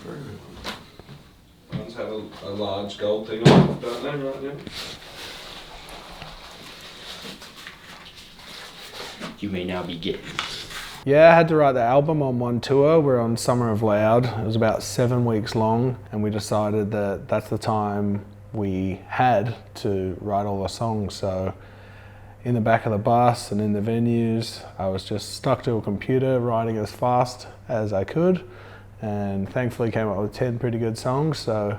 Very good. One's had a large gold thing on it, don't they, right now? You may now begin. Yeah, I had to write the album on one tour. We're on Summer of Loud. It was about 7 weeks long, and we decided that that's the time we had to write all the songs. So in the back of the bus and in the venues, I was just stuck to a computer writing as fast as I could, and thankfully came up with 10 pretty good songs, so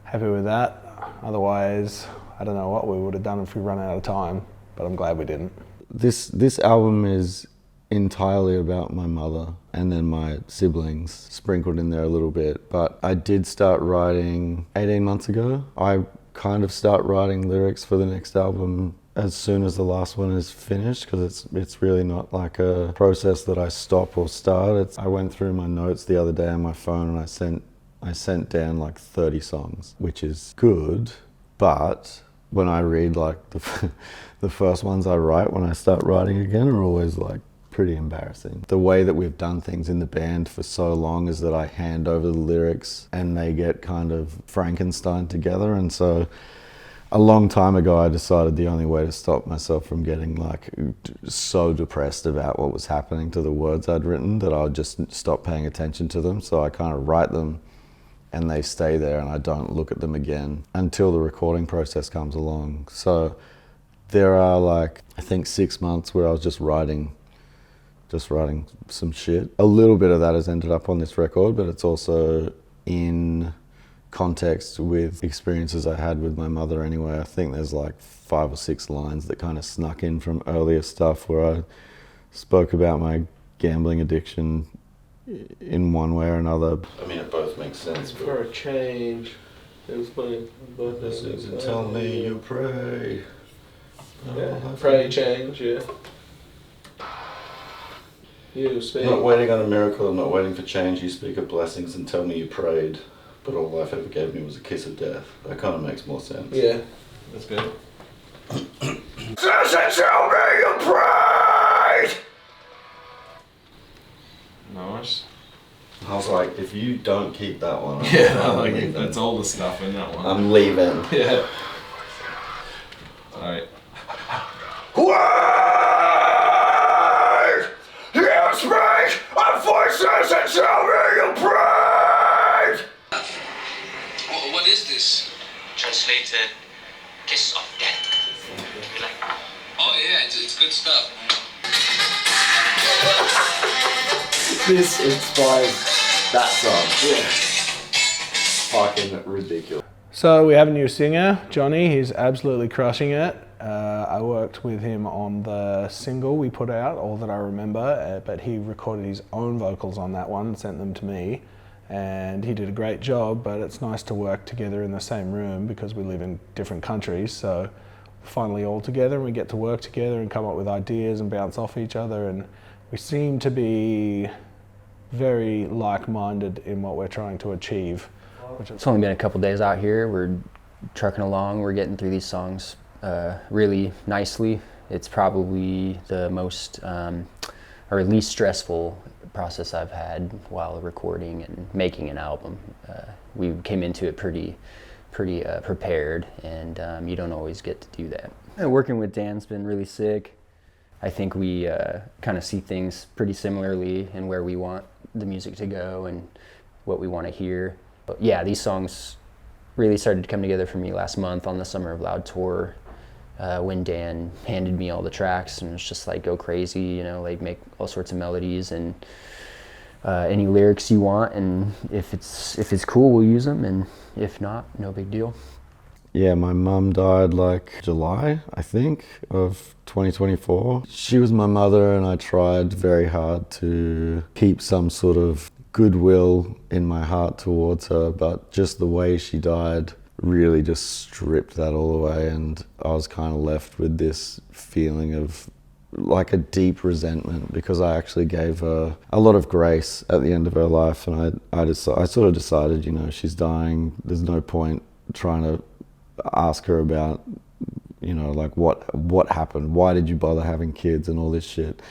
happy with that. Otherwise, I don't know what we would have done if we run out of time, but I'm glad we didn't. This album is entirely about my mother and then my siblings sprinkled in there a little bit, but I did start writing 18 months ago. I kind of start writing lyrics for the next album as soon as the last one is finished, because it's really not like a process that I stop or start. I went through my notes the other day on my phone and I sent down like 30 songs, which is good, but when I read like the first ones I write when I start writing again are always like pretty embarrassing. The way that we've done things in the band for so long is that I hand over the lyrics and they get kind of Frankenstein together, and so a long time ago I decided the only way to stop myself from getting like so depressed about what was happening to the words I'd written that I would just stop paying attention to them. So I kind of write them and they stay there and I don't look at them again until the recording process comes along. So there are like, I think 6 months where I was just writing some shit. A little bit of that has ended up on this record, but it's also in context with experiences I had with my mother anyway. I think there's like 5 or 6 lines that kind of snuck in from earlier stuff where I spoke about my gambling addiction in one way or another. I mean, it both makes sense. For a change, it was my blessings and tell me you pray. Yeah, pray change, yeah. You speak. I'm not waiting on a miracle, I'm not waiting for change. You speak of blessings and tell me you prayed, but all life ever gave me was a kiss of death. That kind of makes more sense. Yeah, that's good. Does it tell me you prayed? Nice. I was like, if you don't keep that one, That's all the stuff in that one. I'm leaving. Yeah. Alright. Word! You speak of voices and tell me you prayed! What is this? Translated, kiss of death. You like? Oh yeah, it's good stuff. This inspires that song. Yeah. Fucking ridiculous. So we have a new singer, Johnny. He's absolutely crushing it. I worked with him on the single we put out, All That I Remember, but he recorded his own vocals on that one and sent them to me. And he did a great job, but it's nice to work together in the same room because we live in different countries. So we're finally all together and we get to work together and come up with ideas and bounce off each other. And we seem to be very like-minded in what we're trying to achieve. It's only been a couple days out here. We're trucking along. We're getting through these songs really nicely. It's probably the most or least stressful process I've had while recording and making an album. We came into it pretty prepared, and you don't always get to do that. Working with Dan's been really sick. I think we kind of see things pretty similarly in where we want the music to go and what we want to hear. But yeah, these songs really started to come together for me last month on the Summer of Loud tour when Dan handed me all the tracks and it's just like, go crazy, you know, like make all sorts of melodies and any lyrics you want, and if it's cool, we'll use them, and if not, no big deal. Yeah, my mum died like July, I think, of 2024. She was my mother and I tried very hard to keep some sort of goodwill in my heart towards her, but just the way she died really just stripped that all away, and I was kind of left with this feeling of like a deep resentment because I actually gave her a lot of grace at the end of her life, and I sort of decided, you know, she's dying, there's no point trying to ask her about, you know, like what happened, why did you bother having kids and all this shit.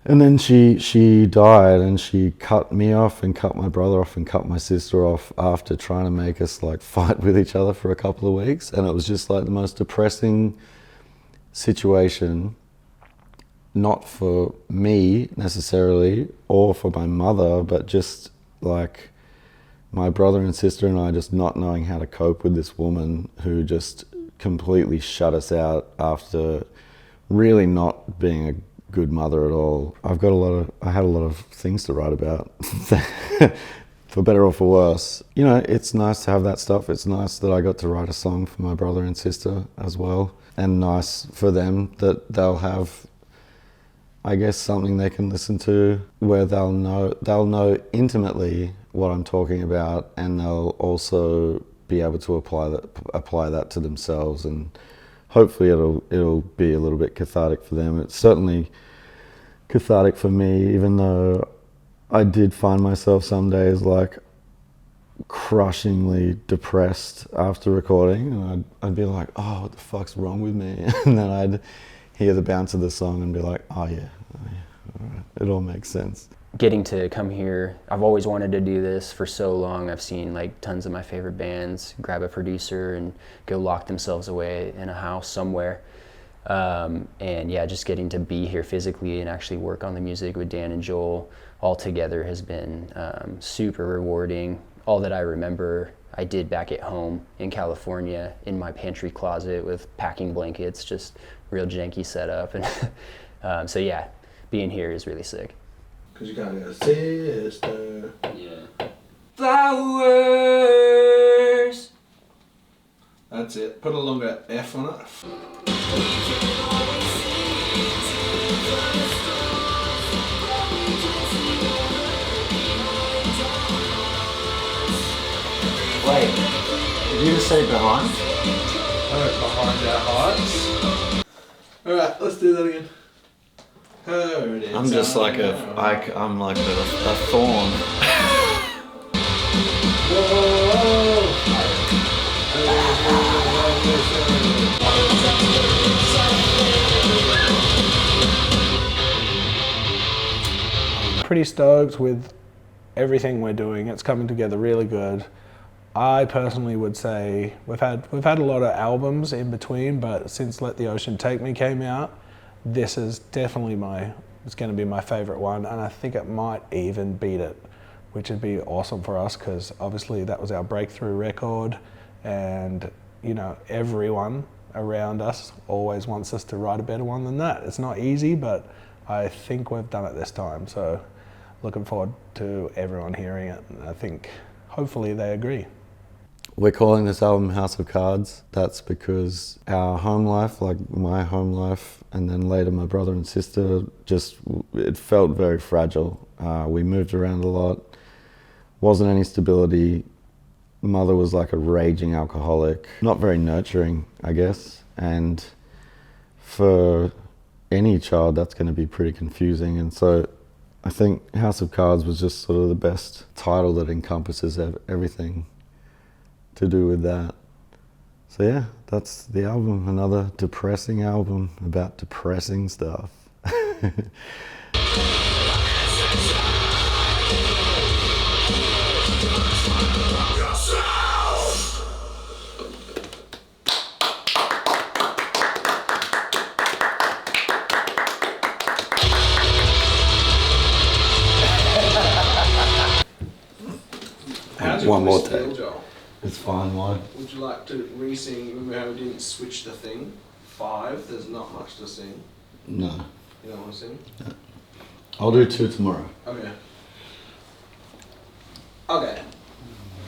And then she died, and she cut me off and cut my brother off and cut my sister off after trying to make us like fight with each other for a couple of weeks. And it was just like the most depressing situation, not for me necessarily or for my mother, but just like my brother and sister and I just not knowing how to cope with this woman who just completely shut us out after really not being a good mother at all. I had a lot of things to write about, for better or for worse. You know, it's nice to have that stuff. It's nice that I got to write a song for my brother and sister as well, and nice for them that they'll have, I guess, something they can listen to where they'll know intimately what I'm talking about, and they'll also be able to apply that to themselves, and hopefully it'll be a little bit cathartic for them. It's certainly cathartic for me, even though I did find myself some days like crushingly depressed after recording, and I'd be like, oh, what the fuck's wrong with me? And then I'd hear the bounce of the song and be like, oh yeah, all right. It all makes sense. Getting to come here, I've always wanted to do this for so long. I've seen like tons of my favorite bands grab a producer and go lock themselves away in a house somewhere. And yeah, just getting to be here physically and actually work on the music with Dan and Joel all together has been super rewarding. All that I remember I did back at home in California in my pantry closet with packing blankets, just real janky setup. And so yeah, being here is really sick. Because you kind of go, sister. Yeah. Flowers. That's it. Put a longer F on it. Wait, did you just say behind? Behind our hearts. Alright, let's do that again. I'm just like I'm like a thorn. Pretty stoked with everything we're doing. It's coming together really good. I personally would say we've had a lot of albums in between, but since Let the Ocean Take Me came out, this is definitely it's going to be my favorite one, and I think it might even beat it, which would be awesome for us because obviously that was our breakthrough record, and you know, everyone around us always wants us to write a better one than that. It's not easy, but I think we've done it this time, so looking forward to everyone hearing it, and I think hopefully they agree. We're calling this album House of Cards. That's because our home life, like my home life, and then later my brother and sister, it felt very fragile. We moved around a lot, wasn't any stability. Mother was like a raging alcoholic, not very nurturing, I guess. And for any child, that's going to be pretty confusing. And so I think House of Cards was just sort of the best title that encompasses everything to do with that. So yeah, that's the album, another depressing album about depressing stuff. One more take. It's fine, why? Would you like to re-sing? Remember how we didn't switch the thing? 5, there's not much to sing. No. You don't want to sing? No. I'll do 2 tomorrow. Okay. Okay.